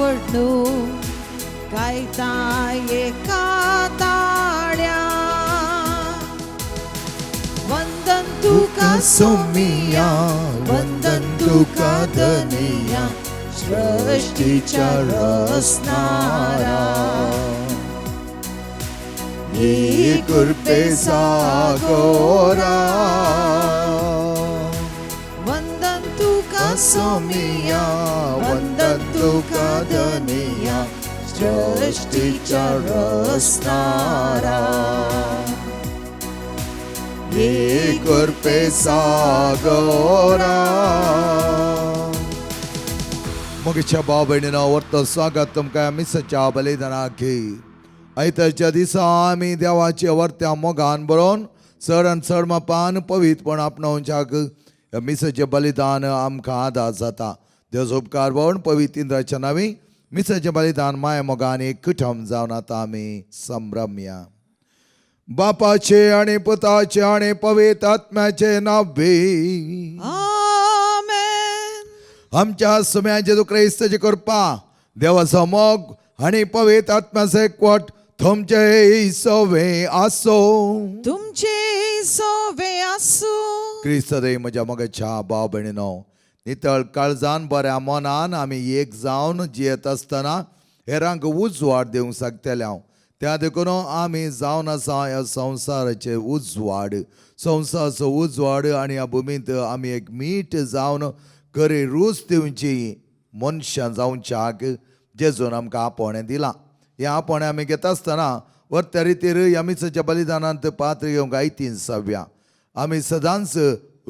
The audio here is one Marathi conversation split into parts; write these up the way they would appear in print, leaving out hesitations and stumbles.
आवडणूक गायता एका ताळ्या वंदन तुका सोमिया वंदन तुका धनिया सृष्टीच्या रचणारा ही कृपे सागोरा वंदन तुका सोमिया वंदन तुका धनिया सृष्टीच्या रचणारा ही कृपे सागोरा. मगच्या भाव भयणीनो वर्त स्वागत तुमकां मिसाच्या बलिदानाक आयतारच्या दिसा आमी देवाचे वर्त्या मोगान बरोवन चड आनी चड मापान पवित्रपण आपणावच्याक मिसाचें बलिदान आमकां आदार जाता. देवाचो उपकार भोवन पवित्र इंद्राच्या नांवी मिसाचें बलिदान माय मोगान एक कुटुंब जावन आतां आमी संभ्रमया. बापाचे आनी पुताचे आनी पवित्र आत्म्याचे नांवे आमेन. आमच्या सुम्या जेजू क्रिस्ताची कृपा देवाचो मोग आनी पवित्र आत्म्याचो एकवट तुमचे सवे आसो. तुमचे सवे आसो. क्रिस्त देव म्हज्या मोगाच्या भाव भयणीनो नितळ काळजान बऱ्या मनान आमी एक जावन जियेत आसतना हेरांक उजवाड दिवंक शकतले हांव. त्या देखून आमी जावन आसा ह्या संवसाराचे संवसाराचो उजवाड आनी ह्या भुमींत आमी एक मीठ जावन खरी रूच दिवची मनशां जावच्याक जेजून आमकां आपोवणें दिलां. हें आपोवणें आमी घेता आसतना वर्त्या रितीर ह्या मिसाच्या बलिदानांत पात्र घेवंक आयतीन सव्या आमी सदांच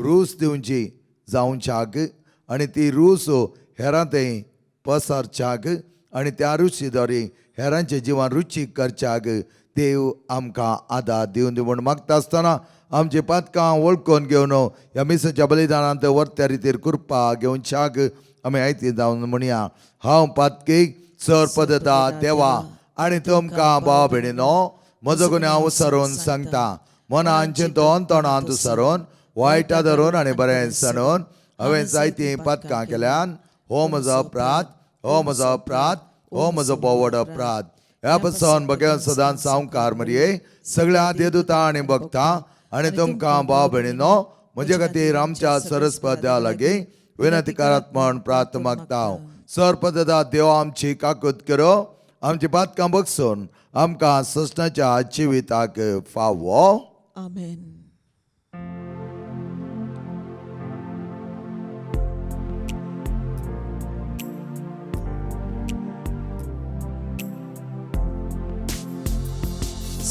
रूच दिवची जावच्याक आनी ती रूच हेरां थंय पसारच्याक आनी त्या रुची द्वारे हेरांचे जिवान रुचीक करच्याक देव आमकां आदार दिवन दी म्हूण मागता आसतना आमची पातकां वळखून घेवन ह्या मिसाच्या बलिदानांत वर्त्या रितीर कृपा घेवच्याक आमी आयती जावन म्हणया. हांव पातकेक सर पदता देवा आनी तुमकां भाव भयणीनो म्हजो गुन्यांव हांव सरोन सांगता. मनान चिंतून तोंडांत सरोन वायटा धरून आनी बरें सणून हांवें जायतीं पातकां केल्यान हो म्हजो अपराध हो म्हजो अपराध हो म्हजो बोवड अपराध. ह्या पासून भगवान सदांच सावकार मरये सगळ्या देदूतां आनी भक्तां आनी तुमकां भाव भयणीनो म्हजे खातीर आमच्या सरस्वत देवा लागीं विनंती करात म्हण प्रार्थना मागता. सर पदता देव आमची काकूत करो आमची पातकां बगसून आमकां सस्नाच्या जिविताक फावो. आमेन.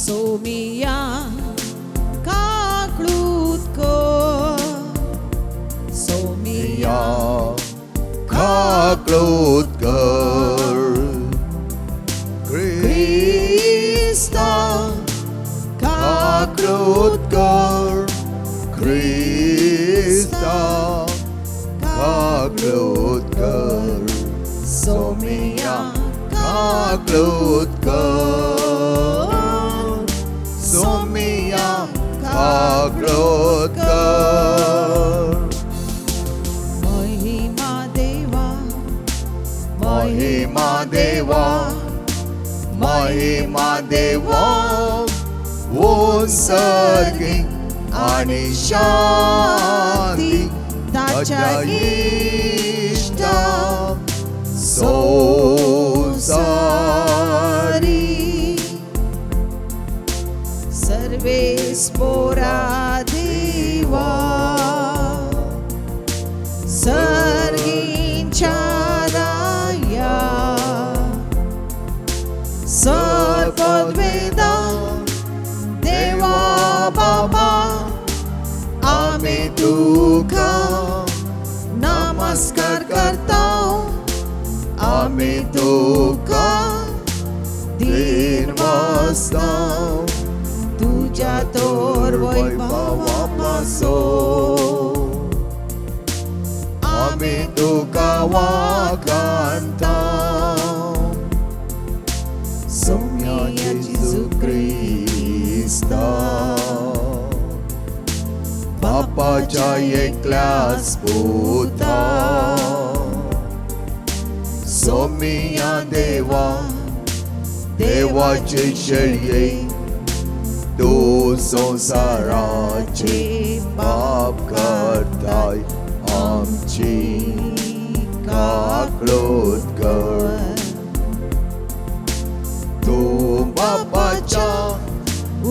सोमिया काकळूतको सोमिया काकळूत कर क्रिस्ता काकळूत कर क्रिस्ता काकळूत कर सोमिया काकळूत कर सोमिया काकळूत कर. महिमा देवा महिमा देवा महिमा देवा उंसर्गीक आनी शांती ताच्या इश्टा संसारी सर्वेस पोरा देवा सर्गींच्या राया सर्पद्वेदा देवा बाबा आमी तुका नमस्कार करता. आमी तुका दिनवासता तुझ्या तोर वैभवा पासोन आमी तुका वाखाणटा. सोम्या जेजू क्रिस्ता बापाच्या एकल्याच पुता सोमिया देवा देवाचे शेळये तू संसाराचे पाप करताय आमची काकळोत कर तू बापाच्या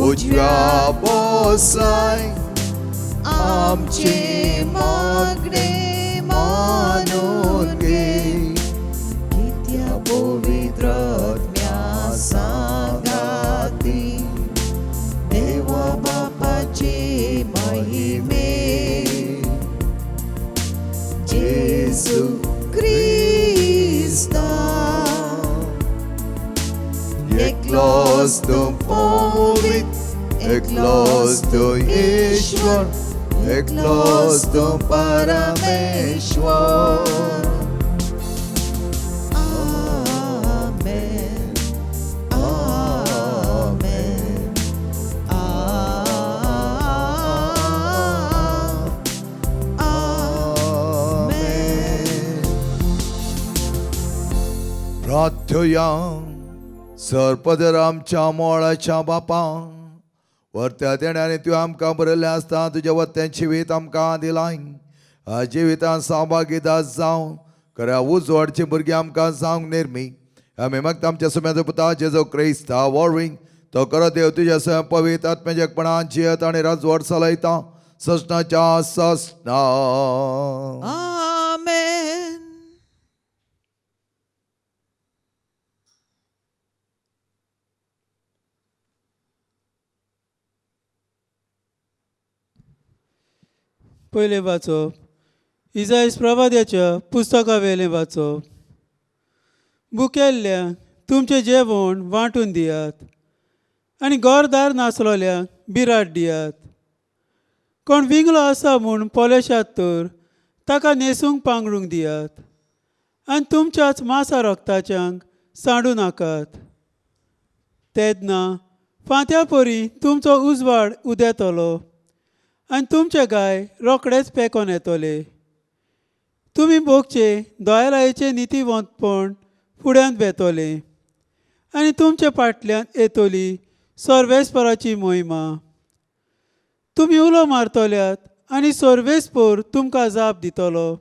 उजव्या बसलाय आमची मागणी मानून घे कित्या पवित्र आत्म्या सांगाती देवा बापाची महिमे जेसू Krista एकलोच तू पवित्र एकलोच तू ईश्वर एकलोच तू परमेश्वर आमेन आमेन आमेन प्रार्थया सर्पदर आमच्या मोळाच्या बापा वर्त्या तेण्याने तू आमकां बरयल्लें आसता तुज्या वत्यान जिवीत आमकां दिलाय जिवितांत सहभागीदार जावं खऱ्या उजवाडची भुरगीं आमकां जावंक निर्मी आमी मागता आमच्या सुम्याचो पुता जेजो क्रिस्ता वॉर्विंग तो खरो देव तुज्या सह पवित्र आत्म्याचेपणान जियेत आनी राजवट चलयता सस्नाच्या सस्ना आमेन पयलें वाचप इसायस प्रवाद्याच्या पुस्तका वेलें वाचप भुकेल्ल्यांक तुमचें जेवण वांटून दियात आनी गोरदार नासलोल्यांक बिराड दियात कोण विंगलो आसा म्हूण पोलेशात तर ताका न्हेसूंक पांगरूंक दियात आनी तुमच्याच मासा रोगताच्यांक सांडू नाकात तेदना फांत्या परी तुमचो उजवाड उदेतलो आनी तुमचे गाय रोखडेच पेकोन येतले तुमी भोगचे दोयेलायेचे नितीवंतपण फुड्यांत बेतले आनी तुमचे फाटल्यान येतली सर्वेस्पराची मोहिमा तुमी उलो मारतल्यात आनी सर्वेस्पर तुमकां जाप दितलो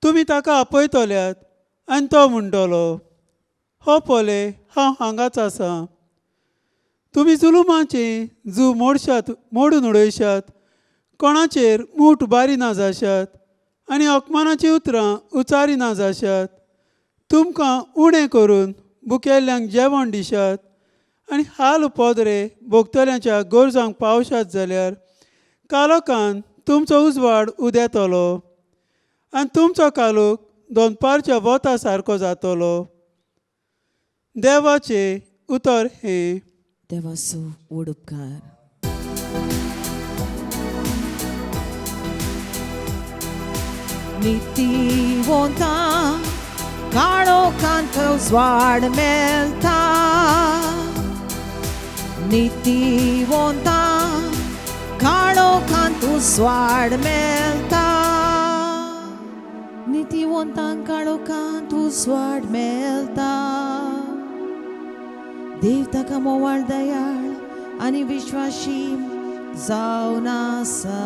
तुमी ताका आपयतल्यात आनी तो म्हणटलो हो पळय हांव हांगाच आसा तुमी जुलुमाचे जू मोडून उडयशात कोणाचेर मूठ बारिना जाशात आनी अपमानाची उतरां उचारिना जाशात तुमकां उणें करून भुकेल्ल्यांक जेवण दिशात आनी हाल पोदरे भोगतल्यांच्या गोरजांक पावशात जाल्यार कालोखान तुमचो उजवाड उदेतलो आनी तुमचो कालोख दोनपारच्या वोता सारको जातलो देवाचें उतर हें देवाचो व्हड उपकार नितीवंतां काळोखांत उजवाड मेळटा नितीवंतां काळोखांत उजवाड मेळटा नितीवंतांक काळोखांत उजवाड मेळटा देव ताका मोवाळ दयाळ आनी विश्वासी जावन आसा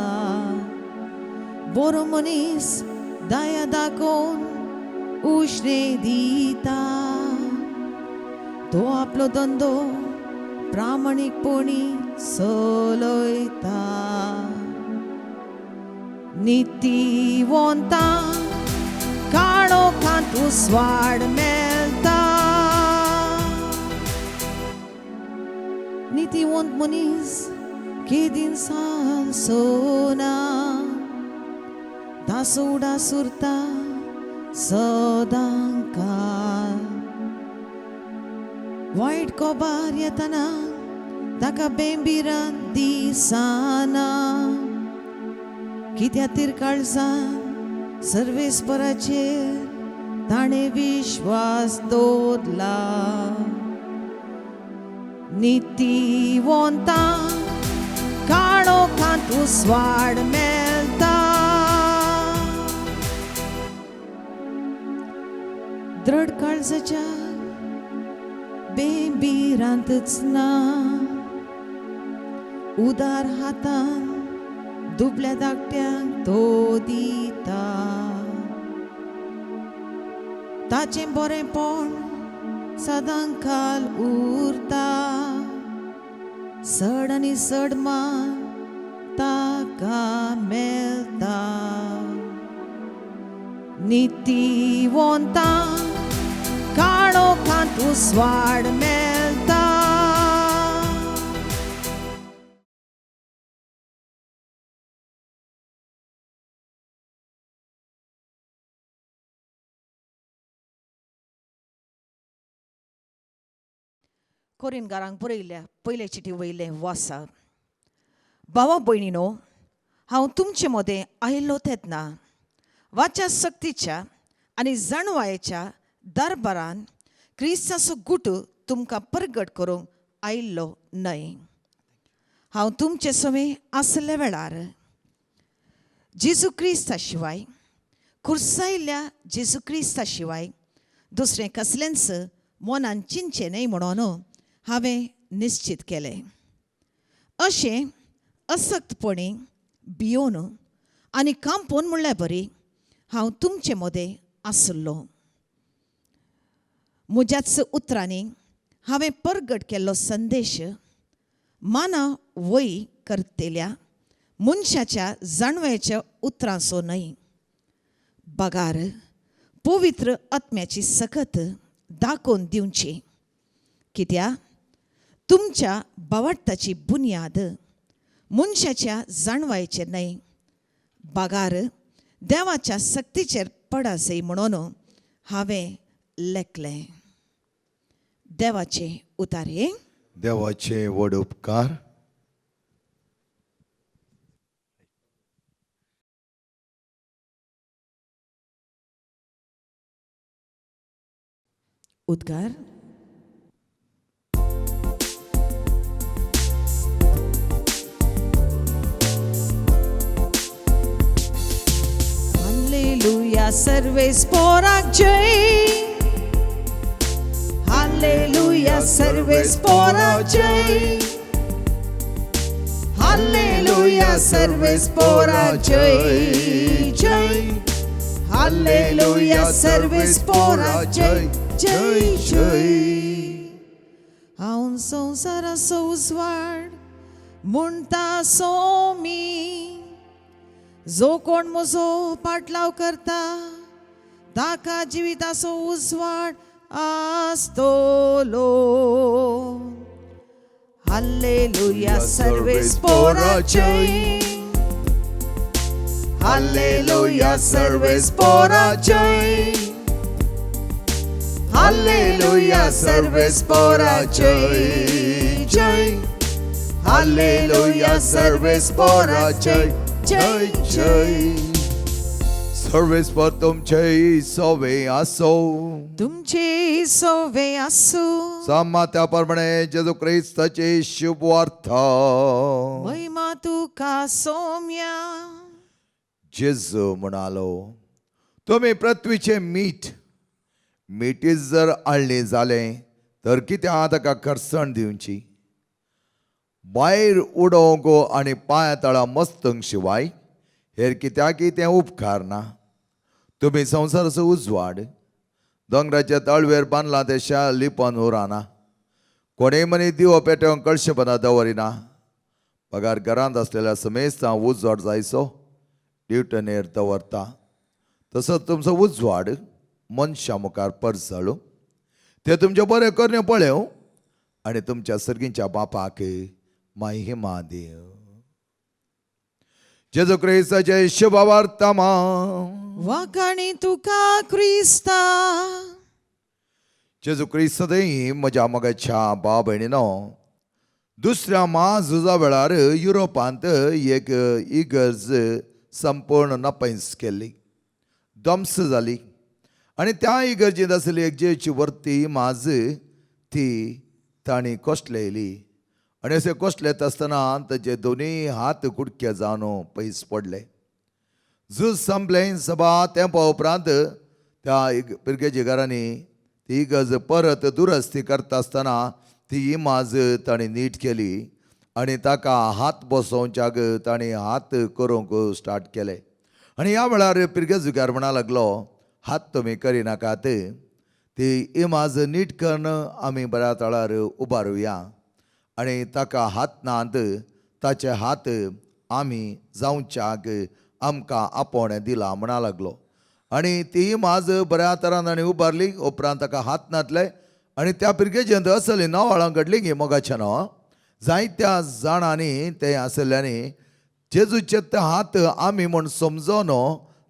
बरो मनीस दया दाखोवन उश्णे दिता तो आपलो धंदो प्रामाणीकपणी चलयता नितीवंतां काळोखांत उजवाड मेळटा नितीवंत मनीस केदीन साल सोना दासोडा सुरता सदांकाळ वायट कोबार येतना ताका बेंबिरान दिसाना कित्या तिरकाळजान सर्वेस्पराचेर ताणें विश्वास दवरला नितीवंतां काळोखांत उजवाड मेळटा द्रढ काळजाच्या बेंबीरांतच ना, उदार हातान दुबळ्या धाकट्यांक तो दिता. ताचें बरेंपण सदांकाल उरता, सड आनी सड मान ताका मेळता. नितीवंतां काळोखांत उसवाड मेळता. कोरिंतकारांक बरयल्ल्या पयले चिटी वयलें वासा. भावा भयणीनो, हांव तुमचे मदें आयिल्लो तेन्ना वाच्या सक्तीच्या आनी जाणवायेच्या दरबारान क्रिस्ताचो गुट तुमकां परगट करूंक आयिल्लो न्हय. हांव तुमचे समें आसले वेळार जेजू क्रिस्ता शिवाय, खुर्सायिल्ल्या जेजू क्रिस्ता शिवाय दुसरें कसलेंच मनान चिंतचें न्हय म्हणून हांवें निश्चित केलें. अशें असक्तपणी भियोन आनी कांपोवन म्हणल्यार बरी हांव तुमचे मदें आसलो. म्हज्याच उतरांनी हांवें परगट केल्लो संदेश माना वय करतेल्या मनशाच्या जाणवेच्या उतरांचो न्हय, बगार पवित्र आत्म्याची सकत दाखोवन दिवची. कित्याक तुमच्या भावार्थाची बुन्याद मनशाच्या जाणवायेचेर न्हय, बगार देवाच्या सक्तीचेर पडा जाय म्हणून हांवें लेखलें. देवाचे उतारे. देवाचे व्हड उपकार. उद्गार. हालेलुया सर्वेस्पोराक जय. हालेलुया सर्वेस्पोराक जय. हालेलुया सर्वेस्पोराक जय जय. हालेलुया सर्वेस्पोराक जय जय जय. हांव संवसाराचो उजवाड म्हणटा सोमी, जो कोण म्हजो पाटलाव करता ताका जिविताचो उजवाड आसतलो. हालेलुया सर्वेस्पोराक जय. हालेलुया सर्वेस्पोराक जय. हालेलुया सर्वेस्पोराक जय जय. हालेलुया सर्वेस्पोराक जय जय जय. सर्वेस्पर तुमचे सोवे आसो. तुमचे सोवे आसू. सामात्या प्रमाणे जेजू क्रिस्ताचे शुभवार्थ. महिमा तुका सौम्या. जेजू म्हणालो, तुम्ही पृथ्वीचे मीठ. मिठीच जर आळ्ळी जालें तर कित्याक ताका करसण दिवची. भायर उडोवंक आनी पांया तळा मस्तंक शिवाय हेर कित्याकय तें उपकार ना. तुमी संवसाराचो उजवाड. दोंगराच्या तळवेर बांदला ते शाल लिपोवन उराना. कोणेय मनीस दिवो पेटोवंक कळशेपणां दवरिना. पगार घरांत आसलेल्या समेस्तां उजवाड जायचो ड्युटनेर दवरता. तसोच तुमचो उजवाड मनशा मुखार परसळू. ते तुमचे बरें करणे पळेव आनी तुमच्या सर्गीच्या बापाक महिमा देव. जेजू क्रिस्ताचे शुभवार्तामा. वाकाणी तुका क्रिस्ता. जेजू क्रिस्त ही म्हज्या मोगाच्या भाव भयणीनो, दुसऱ्या महाझुजा वेळार युरोपांत एक इगर्ज संपूर्ण नपयस केल्ली, ध्वंस जाली. आनी त्या इगर्जेंत आसली एक जेची वर्ती माज ती तांणी कोसलेली. आनी अशें कोसलेत आसतना ताचे दोनूय हात कुडके जावन पयस पडले. झूज संपलें. सभा तेंपा उपरांत त्या पिरगेच्या घरांनी ती इगज परत दुरस्ती करता आसतना ती इमाज ताणें नीट केली आनी ताका हात बसोवच्याक ताणें हात करूंक स्टार्ट केले. आनी ह्या वेळार पिरगेजुकार म्हणा लागलो, हात तुमी करिनाकात, ती इमाज नीट करून आमी बऱ्या तळार उबारुया. आनी ताका हात नात, ताचे हात आमी जावच्याक आमकां आपोण दिला म्हणा लागलो. आनी ती इमाज बऱ्या तरान आनी उबारली. उपरांत ताका हात नातले आनी त्या पिरगेचें असली नांवाळां घडली गे मोगाचें नांव. जायत्या जाणांनी ते आसल्यांनी जेजूचे ते हात आमी म्हूण समजोन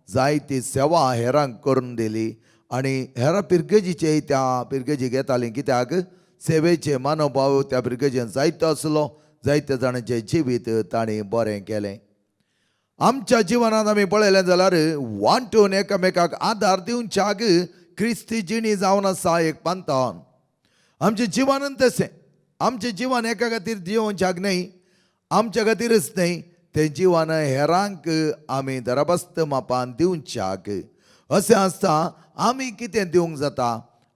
जायती सेवा हेरांक करून दिली. आनी हेरां पिरगेजीचे त्या पिरगेजीक येतालीं, कित्याक सेवेचे मनोभाव त्या पिरगेजेन जायतो आसलो. जायत्या जाणांचें जिवीत ताणें बरें केलें. आमच्या जिवनांत आमी पळयलें जाल्यार वांटून एकामेकाक आदार दिवच्याक क्रिस्ती जिणी जावन आसा एक पंथान. आमचें जिवनूच तशें. आमचें जिवन एका खातीर जिवोवच्याक न्हय, आमच्या खातीरच न्हय, तें जिवन हेरांक आमी दरबस्त मापान दिवच्याक. अशें आसता आमी कितें दिवंक जाता.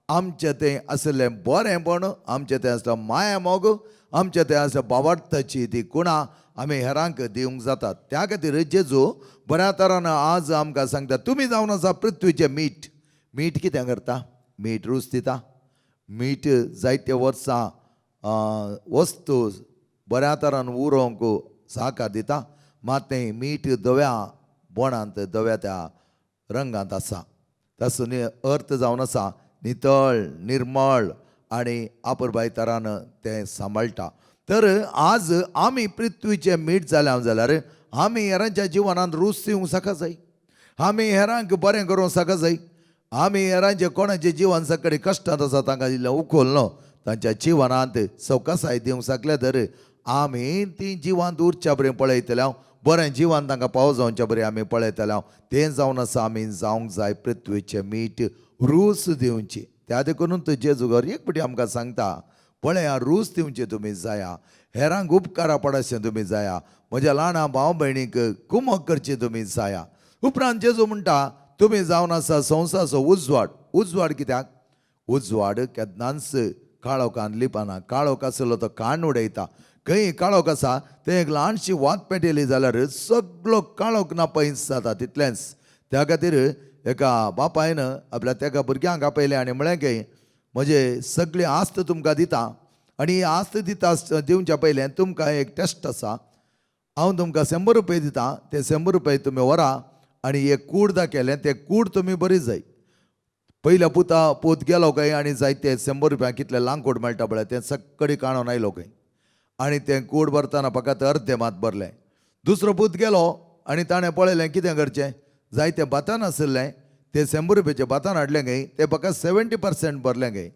आमचें तें आसलें बरेंपण, आमचें तें आसलें माया मोग, आमचें तें आसलें भावार्थाची ती गुणां आमी हेरांक दिवंक जातात. त्या खातीर जेजू बऱ्या तरान आज आमकां सांगता, तुमी जावन आसा पृथ्वीचें मीठ. मीठ कितें करता? मीठ रूच दिता. मीठ जायत्या वर्सां वस्तू बऱ्या तरान उरोवंक सहकार दिता. मात तें मीठ धव्या बोणांत, धव्या त्या रंगांत आसा. ताचो अर्थ जावन आसा नितळ, निर्मळ आनी आपुरबाय तरान तें सांबाळटा. तर आज आमी पृथ्वीचें मीठ जाल्या जाल्यार आमी हेरांच्या जिवनांत रूच दिवंक सका जाय. आमी हेरांक बरें करूंक सका जाय. आमी हेरांचें कोणाचें जिवन सकाळी कश्टांत आसा तांकां इल्लें उखोलनो तांच्या जिवनांत सवकासाय दिवंक शकले तर आमी ती जिवांत उरच्या बरें पळयतल्या, बरें जिवन तांकां पाव जावच्या बरें आमी पळयतल्या. तें जावन आसा आमी जावंक जाय पृथ्वीचें मीठ, रूच दिवची. त्या देखून जेजू घर एक फावटी आमकां सांगता, पळया रूच दिवचें तुमी जाया, हेरांक उपकारा पडचें तुमी जाया, म्हज्या ल्हाना भाव भयणीक कुमक करचें तुमी जाया. उपरांत जेजू म्हणटा, तुमी जावन आसा संवसाराचो उजवाड. उजवाड कित्याक? उजवाड केन्नाच काळोखान लिपना. काळोख आसलो तो काण उडयता. खंय काळोख आसा थंय एक ल्हानशी वात पेटयली जाल्यार सगळो काळोख नापयस जाता. तितलेंच त्या खातीर एका बापायन आपल्या तेका भुरग्यांक आपयलें आनी म्हळें की म्हजे सगळी आस्त तुमकां दिता आनी ही आस्त दिवच्या पयलें तुमकां एक टेस्ट आसा. हांव तुमकां 100 रुपया दिता. ते 100 रुपया तुमी व्हरा आनी एक कूड दाखयलें, तें कूड तुमी बरी जाय. पयल्या पूत गेलो खंय आनी जायते 100 रुपया कितलें लांकूड मेळटा पळय तें सक्कडी काणून आयलो खंय आनी तें कूड भरतना फकत अर्धे मात भरलें. दुसरो पूत गेलो आनी ताणें पळयलें कितें करचें. जायते बातान आसलें ते 100 रुपयाचें बातान हाडलें खंय, तें फकत 70% भरलें खंय.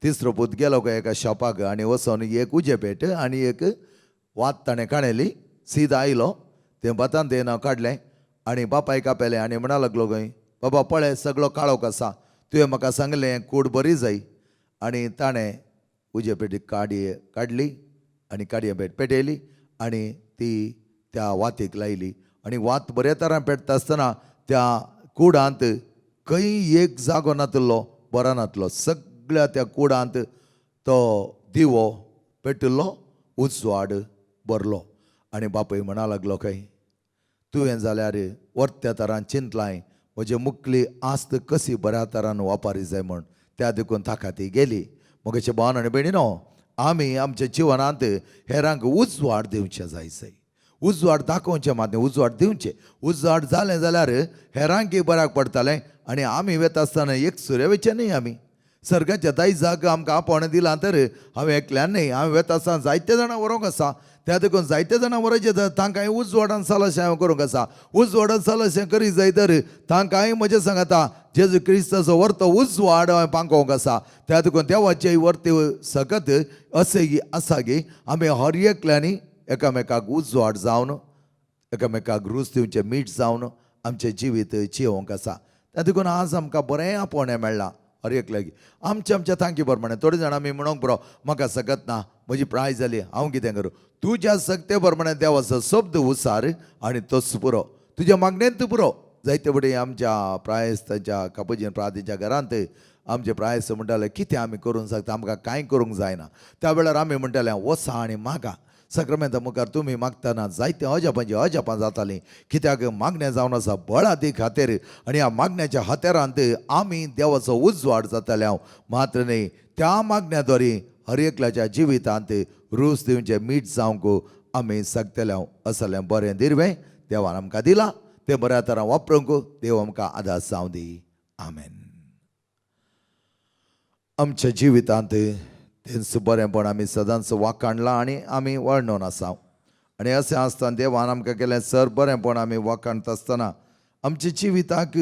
तिसरो पूत गेलो खंय एका शॉपाक आनी वचोन एक उजे पेट आनी एक वात ताणें काणयली. सीद आयलो, तें बातान तें हांव काडलें आनी बापायक आपयलें आनी म्हणा लागलो खंय, बाबा पळय सगळो काळोख आसा, तुवें म्हाका सांगलें कूड बरी जाय. आनी ताणें उजे पेटीक काडली आनी काडये पेटयली आनी ती त्या वातीक लायली. आनी वात बरे तरान पेटता आसतना त्या कुडांत खंय एक जागो नातलो बरो नातलो. सगळ्या त्या कुडांत तो दिवो पेटलो, उजवाड भरलो. आनी बापूय म्हणा लागलो खंय, तुवें जाल्यार वर्त्या तरान चिंतलाय म्हजी मुखली आस्त कशी बऱ्या तरान वापरी जाय म्हूण. त्या देखून ताका ती गेली. म्हगे भावन आनी भयणीनो, आमी आमच्या जिवनांत हेरांक उजवाड दिवचें जाय. उजवाड दाखोवचें मात न्ही, उजवाड दिवचें. उजवाड जालें जाल्यार हेरांकय बऱ्याक पडटलें आनी आमी वता आसतना एक सुर्या वयचें न्ही. आमी सर्गाच्या दायजाक आमकां आपोवणें दिलां तर हांवें एकल्यान न्ही, हांवें वता आसतना जायते जाणां व्हरूंक आसा. त्या देखून जायते जाणां व्हरचें तांकांय उजवाडान सालशें हांवें करूंक आसा. उजवाडान सालशें करी जाय तर तांकांय म्हजें सांगाता जेजू क्रिस्ताचो व्हरतो उजवाड हांवें पांकोवंक आसा. त्या देखून देवाचे व्हरते सकत अशें आसा की आमी हर एकल्यांनी एकामेकाक उजवाड जावन एकामेकाक रूच दिवचें मीठ जावन आमचें जिवीत जियोवंक आसा. त्या देखून आज आमकां बरें आपोवणें मेळ्ळां हर एकल्याक. आमच्या तांकी प्रमाणे थोडे जाणां आमी म्हणूंक पुरो म्हाका सकत ना, म्हजी प्राय जाली, हांव कितें करूं. तुज्या सक्ते प्रमाणे देवाचो शब्द उसार आनी तोच पुरो. तुज्या मागणेंत पुरो. जायते बडे आमच्या प्रायस्तांच्या कापोजीन प्रार्थनेच्या घरांत आमचे प्रायस्त म्हणटाले कितें आमी करूंक शकता, आमकां कांय करूंक जायना. त्या वेळार आमी म्हणटाले वसा आनी मागा. सक्रामेंता मुखार तुमी मागतना जायते अजापां जातालीं. कित्याक मागणें जावन आसा बळादी खातीर आनी ह्या मागण्याच्या हातेरांत आमी देवाचो उजवाड जाताले. मात्र न्ही त्या मागण्याद्वारे हर एकल्याच्या जिवितांत रूच दिवचें मीठ जावंक आमी शकतले असलें बरें दिरवें देवान आमकां दिलां. तें बऱ्या तरां वापरूंक देव आमकां आदार जावं दी. आमेन. आमच्या जिवितांत तेंच बरेंपण आमी सदांच वाखाणलां आनी आमी वळणून आसा. आनी अशें आसतना देवान आमकां केलें सर बरेंपण आमी वाखाणता आसतना आमच्या जिविताक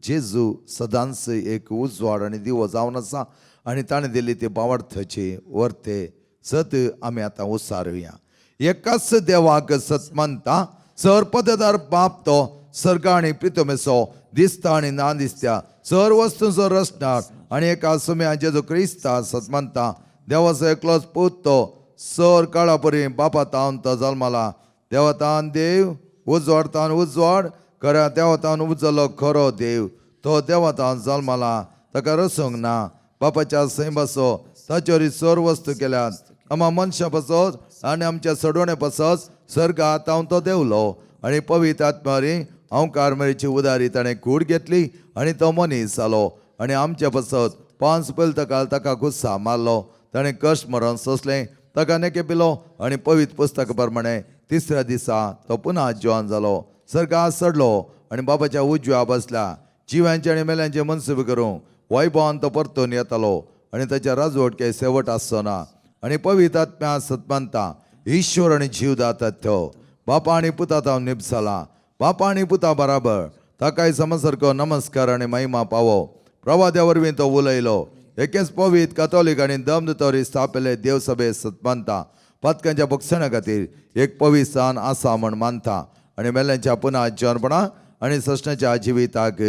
जेजू सदांच एक उजवाड आनी दिवो जावन आसा आनी ताणें दिल्ली ती बावर्थाची वर्ते सत आमी आतां उसारुया. एकाच देवाक सत मानता, सर पददार बाप तो सर्ग आनी पृथ्वीचो दिसता आनी ना दिसत्या सर वस्तूंचो रचणार आनी एका सुम्या जेजू क्रिस्ता सत मानता. देवाचो एकलोच पूत तो सर काळा परी बापा तावन तो जल्माला. देवतान देव उजवाडतान उजवाड खऱ्या देवतान उजलो खरो देव. तो देवतान जल्माला ताका रसूंक ना. बापाच्या सैम बसो ताचेर सर वस्तू केल्यात. आमा मनशा पासत आनी आमच्या सडवणे पासत सर्गात तावन तो देवलो आनी पवित्र आत्म्यारी अवकार मेरेची उदारी ताणें कूड घेतली आनी तो मनीस जालो आनी आमच्या पासत 5 पयल ताका गुस्सा मारलो. ताणें कश्ट मरण सोंसलें, ताका नेके पिलो आनी पवित्र पुस्तका प्रमाणे तिसऱ्या दिसा तो पुन्हा जिवन जालो. सर्गात सडलो आनी बाबाच्या उजव्या बसला. जिव्यांचे आनी मेल्यांचे मनसुबे करूं वैभवान तो परतून येतालो आनी ताच्या राजवटके शेवट आसचो ना. आनी पवित्र आत्म्या सतमानता ईश्वर आनी जीव दातात तो बापा आनी पुता ताव निपसाला. बापा आनी पुता बराबर ताकाय समसारको नमस्कार आनी महिमा पावो. प्रवाद्या वरवीं तो उलयलो. एकेच पवित्र कॅथॉलिक आनी दमदतोरी स्थापिल्ले देवसभे सतमानता. पथकांच्या भक्षणा खातीर एक पवित्र स्थान आसा म्हण मानता आनी मेल्यांच्या पुन्हा जिवनपणा आनी सश्णाच्या जिविताक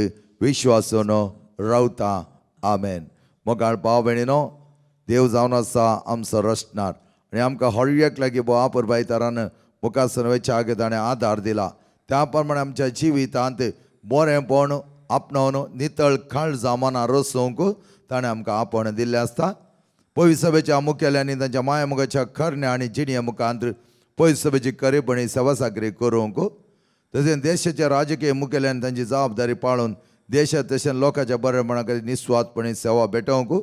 विश्वासून रावता. आमेन. मोगाळ भाव भयणीनो, देव जावन आसा आमचो रचणार आनी आमकां हळ्याक लागीं बोवापुरबाय तरान मुखार वेचाक ताणें आदार दिला. त्या प्रमाणे आमच्या जिवितांत बरेंपण आपणावन नितळ खाळ जामाना रसूंक ताणें आमकां आपण दिल्लें आसता. पवित्र सभेच्या मुखेल्यांनी तांच्या माया मोगाच्या खरण्या आनी जिणया मुखांत पवित्र सभेची करेपणी सेवा साकरी करूंक, तशेंच देशाच्या राजकीय मुखेल्यांनी तांची जबाबदारी पाळून देशात तशेंच लोकांच्या बरेपणा खातीर निस्वार्थपणी सेवा भेटोवंक,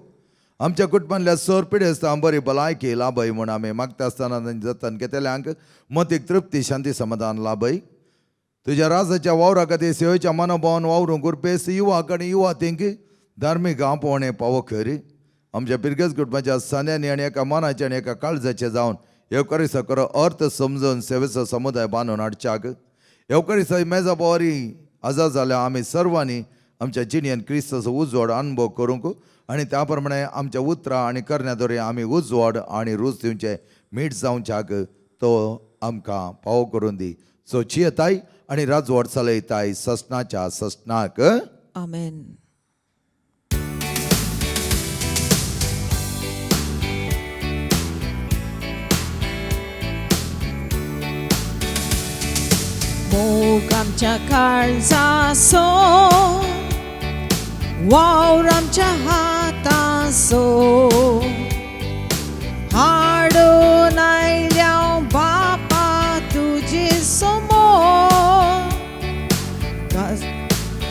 आमच्या कुटुंबांतल्या सर पिढी आसतना बरी भलायकी लाभय म्हूण आमी मागता आसतना तांचे जतन घेतल्यांक मतीक तृप्ती शांती समाधान लाभय. तुज्या राजाच्या वावरा खातीर सेवेच्या मनोभावान वावरूंक उरपेस युवाक आनी युवातींक धार्मीक आपोवणें पावो खरी. आमच्या पिरगेज कुटुंबाच्या सान्यांनी आनी एका मनाचे आनी एका काळजाचे जावन येवकारीचो खरो अर्थ समजून सेवेचो समुदाय बांदून हाडच्याक येवकारीचो मेजा बोवारी आजार जाल्या आमी सर्वांनी आमच्या जिणेंत क्रिस्ताचो उजवाड अनुभव करूंक आनी त्या प्रमाणे आमच्या उतरां आनी करण्याद्वारे आमी उजवाड आनी रूच दिवचें मीठ जावच्याक तो आमकां पावो करून दी. सो जियेताय आनी राजवट चलयताय सस्नाच्या सस्नाक. आमेन. मोग आमच्या काळजाचो वावर आमच्या हाताचो हाडून आयल्या बापा तुजे समोर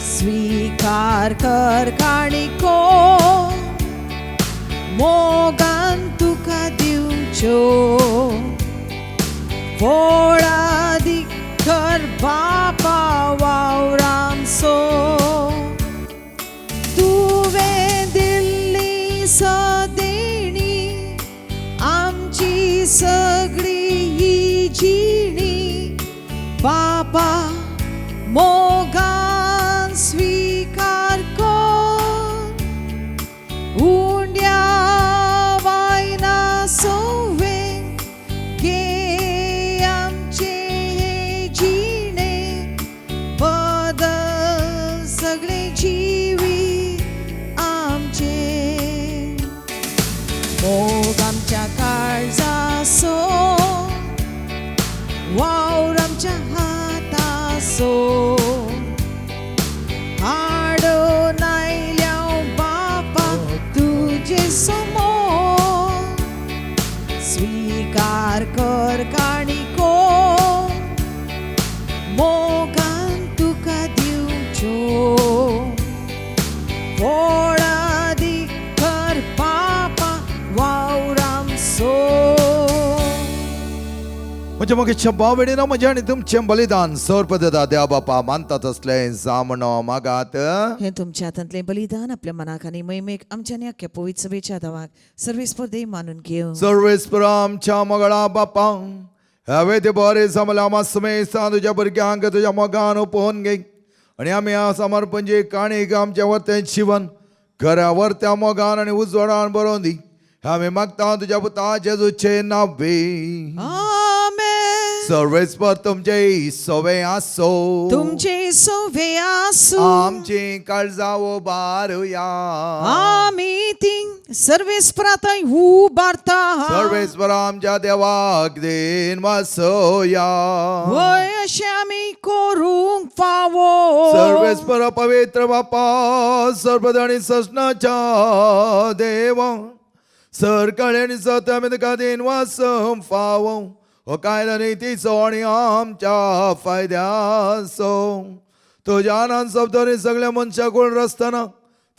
स्वीकार कर काणिको मोगान तुका दिवच्यो व्हड कर बापा वावरांचो तुवें दिल्ली सदेणी आमची सगळी ही जिणी बापा मोगान स्वीकार कर उंड्या वायना सोवे घे आमचे सगळे जीवी आमचे मोग आमच्या काळजाचो वावर आमच्या हाताचो म्हणजे मग भाव भयणीनो म्हजे आनी तुमचें बलिदान सर्वपदाता देवा बापा मानतात असले जामणो मागात. हे तुमच्या हातांतले बलिदान आपल्या मनाक आनी मैमेक आमच्या आनी अख्ख्या पवित्र सभेच्या दावाक सर्वेस्पर्धे मानून घेऊ. सर्वेस्पर आमच्या मगळा बापा हांवें ते बरे समला मासमेसा तुज्या भुरग्यांक तुज्या मोगान पोवन घे आनी आमी समर्पण जे काणीक आमच्या वर्तें शिवन घरा वर्त्या मोगान आनी उजवाडान बरोवन दी. आमी मागता तुज्या पुता जेजूचे नांवे. आमेन. सर्वेस्पर तुमचे सोवे आसो. तुमचे सोवे आसूं. आमची काळजां उबारुया. आमी ती सर्वेस्परांताय उबारता. सर्वेस्पर आमच्या देवाक दिन वासोया. वय अशें आमी करूंक फावो. सर्वेस्पर पवित्र बापा सर्वदाणी ससनाच्या देवा सरकाळी आनी सत्य आमी तुका दिन वासोवंक फावो. हो कायदा नितीचो आनी आमच्या फायद्याचो तुज्या आनंद शब्दांनी सगळ्या मनशाक कोण रसतना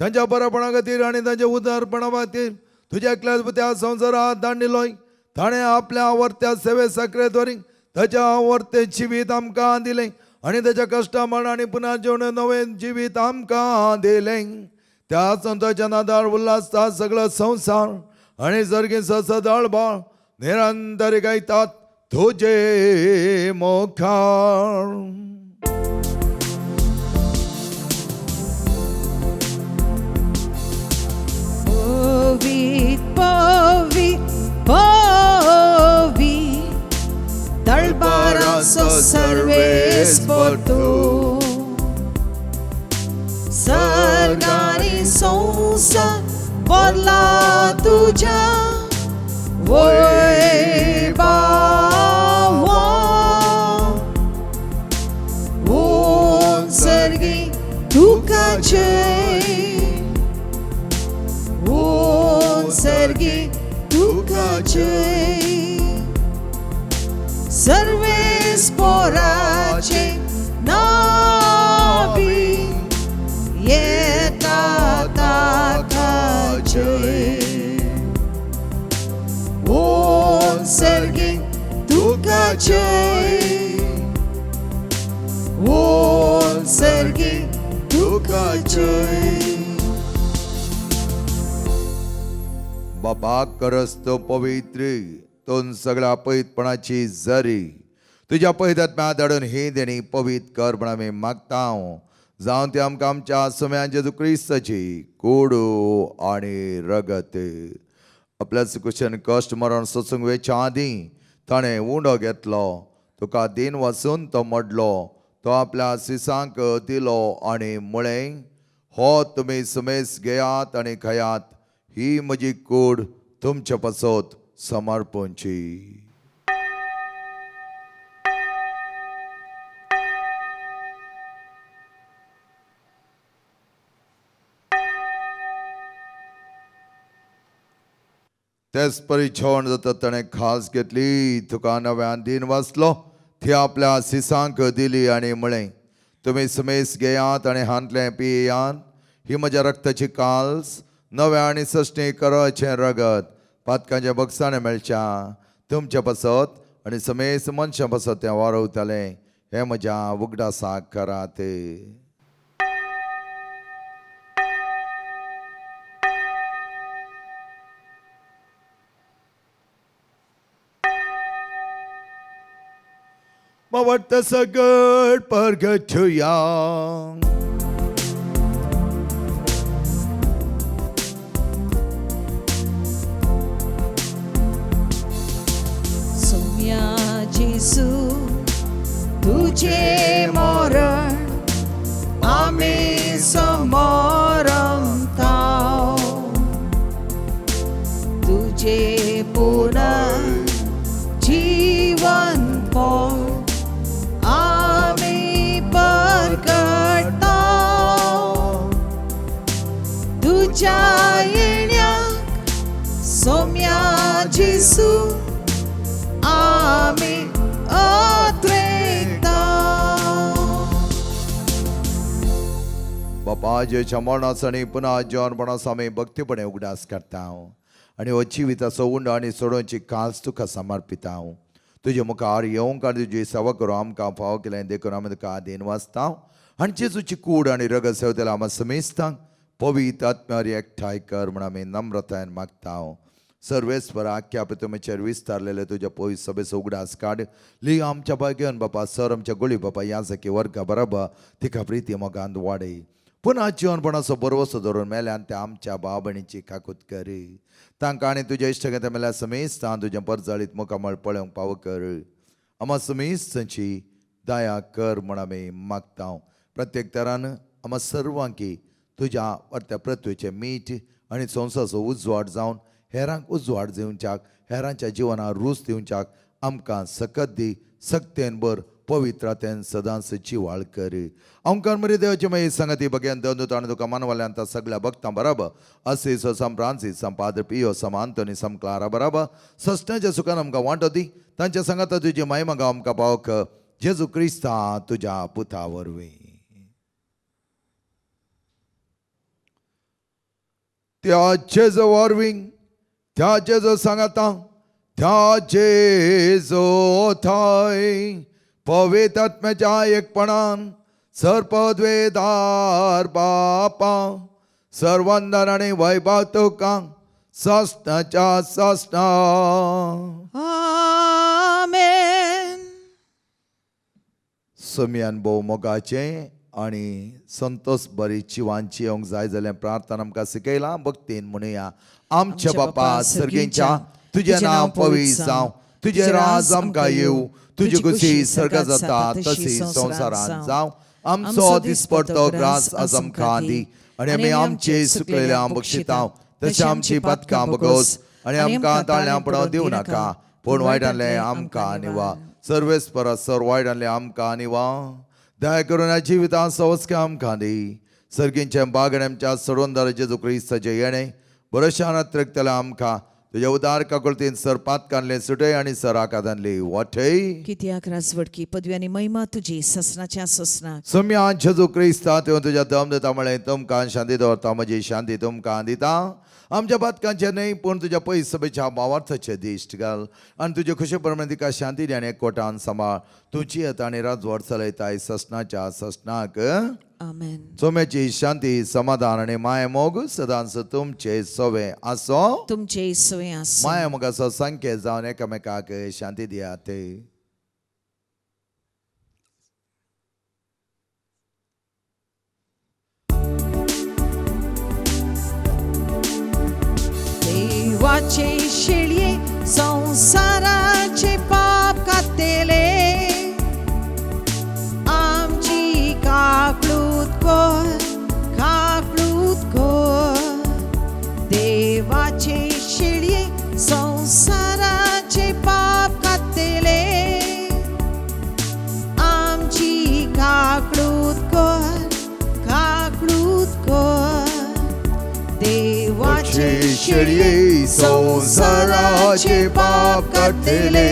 तांच्या बरेपणा खातीर आनी तांच्या उदारपणा खातीर तुज्या एकल्याच पुत्या संवसारांत धाडिल्लोय. ताणें आपल्या वर्त्या सेवे साखरे द्वारी ताच्या वर्ते जिवीत आमकां दिलें आनी ताच्या कश्टा मरण आनी पुन्हा जेवण नवें जिवीत आमकां दिलें. त्या संताच्या नादार उल्हासता सगळो संवसार आनी सर्गी सदळ बाळ निरंतर गायतात तुझे मोखार. पवित पवित पवित दळबाराचो सर्वेस्पर तूं. सर्गानी संवसार भरला तुज्या वैभवा. ओम सर्गी तुका जय. ओम सर्गी तुका जय. सर्वेस्पराचे नावी येता ताका जय. ओम सर्गी तुका जय. ओम सर्गी तुका जय. बाबा करस तो पवित्र तोन सगळ्या पवित्रपणाची जरी तुझ्या पवित्रात्म्या धाडून ही देणी पवित्र कर म्हण आमी मागता. जावं ती आमकां आमच्या सुम्या जेजू क्रिस्ताची कोडू आनी रगत. आपल्या कुशन कश्ट मरण सोसूंक वेच्या आदीं ताणें उंडो घेतलो. तुका दिन वचून तो मडलो. तो आपल्या सिसांक दिलो आनी म्हळें हो तुमी सुमेस घेयात आनी खायात. ही म्हजी कूड तुमच्या पासत समर्पणची. तेच परी जेवण जाता ताणें खास घेतली. तुका नव्यान दिन वाचलो ती आपल्या सिसांक दिली आनी म्हळें तुमी सुमेस घेयात आनी हांतलें पियेयात. ही म्हज्या रक्ताची काल्स नव्या आनी सश्टी करचें रगत पातकांच्या बक्षांनी मेळच्या तुमच्या पासत आनी समेस मनशां पासत तें वारवतलें. हें म्हज्या उगडासाक करात. What a good purgatoria. Saumya जेजू तुझे मरण आमी समरमता. तुझे पुनः जीवन पळ आमी परगटा. तुझ्या येण्याक सोम्या जेजू आमी अत्रेता. बापा जेच्या मरणास आनी पुन्हा जेवणपणास आमी भक्तीपणे उगडास करता आनी हो जिविताचो उंडो आनी सोडोवची कास तुका समर्पिता. तुजे मुखार येवंक आनी तुजी सेवा करूं आमकां फाव केलें देखून आमी तुका आदीन वाचता आनी जेजूची कूड आनी रगत सेवतेला आमी समेजता पवित्र आत्म्यार एकठांय कर म्हण आमी नम्रतायेन मागता सर्वेस्वर आख्या पितुमेचेर विस्तारलेले तुज्या पवित्र सभेचो उगडास काड ली आमच्या भाग्यान बापा सर आमच्या गोळी बापा याजकी वर्गा बराबर तिका प्रिती मोगांत वाडय पुन्हा जीवनपणाचो बरोवसो धरून मेल्यान त्या आमच्या भाव भयणीची काकूत कर तांकां आनी तुज्या इश्टगेता मेल्यार समेजता तुजें परजळीत मुखामळ पळोवंक फाव कर आमा समेजतांची दया कर म्हण आमी मागता प्रत्येक तरान आमा सर्वांकी तुज्या वर्त्या पृथ्वीचें मीठ आनी संवसाचो उजवाड जावन हेरांक उजवाड दिवच्याक हेरांच्या जिवनाक रूच दिवच्याक आमकां सकत दी सक्तेन बर पवित्रातेन सदांच जिवाळ कर आमकां मरे देवाची मागीर संगती बग्यान दंदूत आनी तुका मानवाल्यांत त्या सगळ्या भक्तां बराबर असीस सम फ्रांसीस सम पाद्र पियो सम आंतोनी सम क्लारा बराबर सस्त्याच्या सुखान आमकां वांटो दी तांच्या संगता तुजी महिमा गाव आमकां पावक जेजू क्रिस्ता तुज्या पुता वरवीं त्या जेजू वरवीं त्या जेजू सांगाता त्या जेजू थंय पवित्र आत्म्याच्या एकपणान सर्पद्वेदार बापा सर्वंदर आनी वैभव तुका सस्नाच्या सस्ना आमेन. समियान भोव मोगाचे आनी संतोष बरी जिवांची येवंक जाय जाल्यार प्रार्थना आमकां शिकयला भक्तीन म्हणुया आमच्या बापा सर्गेंच्या तुजें नांव पवित्र जावं तुजें राज आमकां येवं तुजी खुशी सर्गात जाता तशी संवसारांत जावं आमचो दिसपडटो ग्रास आज आमकां दी आनी आमी आमचे सुकलेल्या बक्षिता तशें आमची पातकां बगोस आनी आमकां ताळ्यां पडोवंक दिवं नाका पूण वायटांतलें आमकां निवा सर्वेस्पर सर वायटांतलें आमकां निवा दया करून जिवितां संस्कार आमकां दी सर्गींच्या बागड्यांच्या सोडून जेजू क्रिस्ताचे येणे बरोशान त्रेकतल्या आमकां तुज्या उदार काकुळतीन सर पातकांतले सुटय आनी सराकांतले वाटय कित्याक राजवडकी पदवी आनी महिमा तुजी ससनाच्या ससनाक सम्या जेजू क्रिस्ता तुवें तुज्या दम दिता म्हळें तुमकां शांती दवरता म्हजी शांती तुमकां दिता आमच्या पातकांचे न्हय पूण तुज्या पयस सभेच्या भावार्थाचे दिश्ट घाल आनी तुजे खुशी प्रमाणे तिका शांती दी आनी एकवटान सांबाळ तुजी येता आनी राजवट चलयताय ससनाच्या ससनाक आमेन. सोम्याची शांती समाधान आनी माय मोग सदांच तुमचे सोवे आसो तुमचे सोय आसो. माया मोगाचो संख्ये जावन एकामेकाक शांती दियात देवाचे शेळये संसाराचे पाप कातेले आमची काकळूत कोर देवाचे शेळये संसाराचे पाप कातेले आमची काकळूत कोर देवाचे शेळये संसाराचे पाप कातेले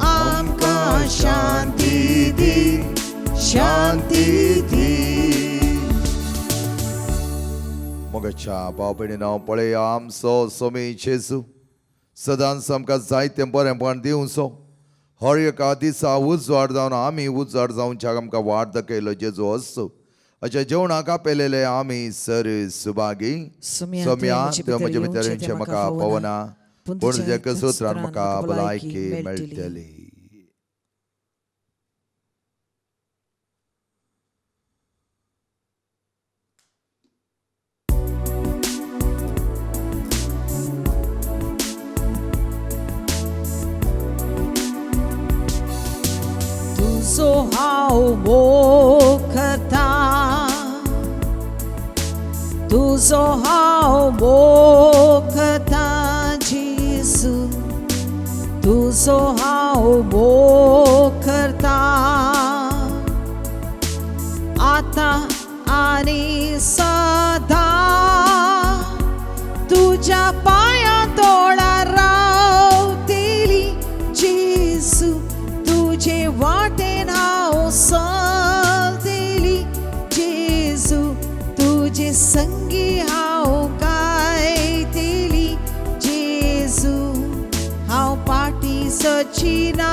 आमकां शांती दी मोगाच्या भाव भयणीनो पळया आमचो सोमी जेजू सदांच आमकां जायतें बरेंपण दिवचो हर एका दिसा उजवाड जावन आमी उजवाड जावच्याक आमकां वाट दाखयलो जेजू असो अशा जेवणाक आपेलेले आमी सर सुभागी सोम्या तुवें म्हजे भितर म्हाका पवना पूण तुज्या कसोत्रान म्हाका भलायकी मेळटली तुझो हांव मोग करता तुझो हांव मोग करता जेजू तुझो हांव मोग करता आतां आनी सदां तुज्या पांयां तोळा रावतली जेजू तुजे वाटेन हांव चलतली जेजू तुजे संगी हांव गायतली जेजू हांव पाटी सचिना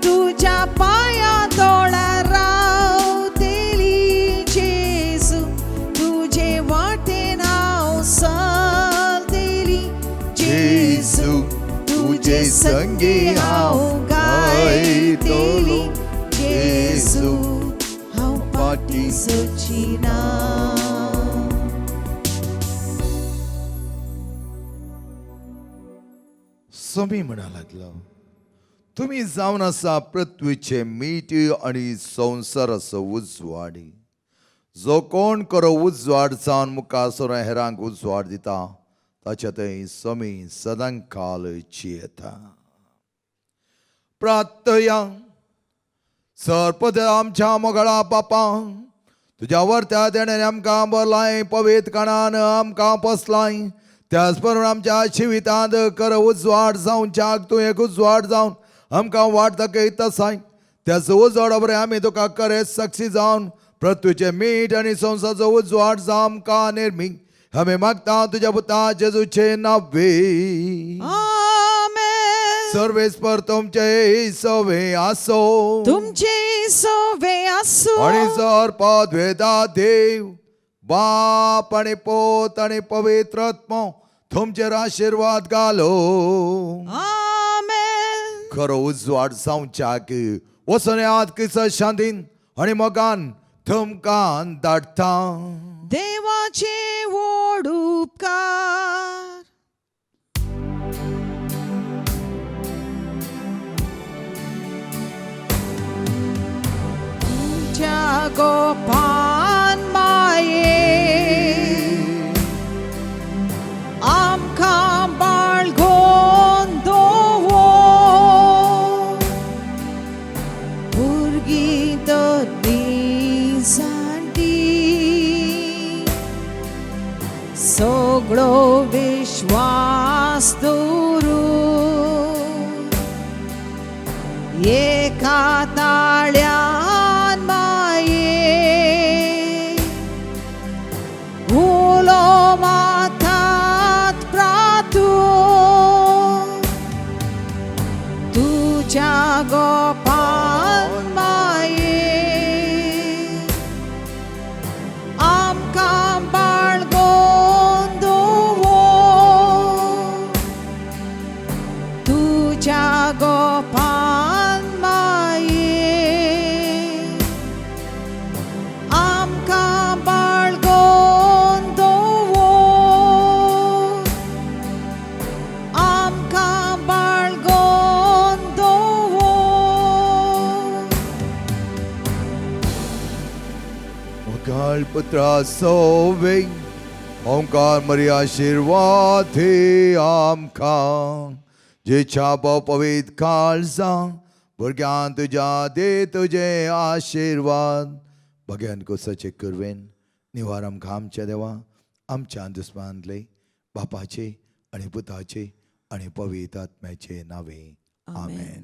तुझ्या पाया तोळा रावतेली जेजू तुझे वाटे नाव सालतेली जेजू तुझे संगी हांव गायतेली जेजू हांव पाटी सचिना. समी म्हणा लागलो तुम्ही जावन आसा पृथ्वीचे मीठ आणि संसार असो उजवाडी. जो कोण करो उजवाड जावन मुखासर हेरांक उजवाड दिता ताच्या थंय समी सदां काल जियेता. प्रार्थया सर्पद आमच्या मोगळा बापा तुझ्या वर्त्या देण्याने आमकां बरलाय पवित्र कणान आमकां पसलाय. त्याच बरोबर आमच्या जिवितांत कर उजवाड जावन जाग तूं एक उजवाड जावन आमकां वाट दाखय तसाय. त्याच उजवाड बरें आमी तुका करे साक्षी जावन पृथ्वीचे मीठ आनी संसाराचो उजवाड जावन आमकां निर्मी आमी मागता तुज्या पुता जेजूचे नांवे. आमेन. सर्वेस्पर तुमचे सवे आसो तुमचे सवे आसो आणि सर्पद वेदा देव बाप आणि पोत आणि पवित्र आत्मा तुमचेर आशीर्वाद घालो. आमेन. खरो उजवाड जावच्याक वचून याद किस शांतीन आणि मोगान तुमकां धाडटा. देवाचे व्हड उपकार. तुमच्या गोपान माये आमकां बाळगून दवर. भुरगीं तरणी जाणटी सगळो विश्वास दवरून एका ताळ्यान माये उलो माथात प्रातून तुझ्या गोपान माये आमकां बाळगून दवर. तुझ्या गोपान माये आमकां बाळगून दवर. आमकां बाळगून दवर. मोगाळ पुत्रा सोवे ओंकार मरी आशीर्वाद हे आमकां जेच्या पवित्र काळजा भुरग्यां तुज्या दे तुजे आशीर्वाद. भगवान कोसाचे करवेन निवार आमकां आमच्या देवा आमच्या दुस्मानले बापाचे आणि पुताचे आणि पवित्र आत्म्याचे नावे. आमेन.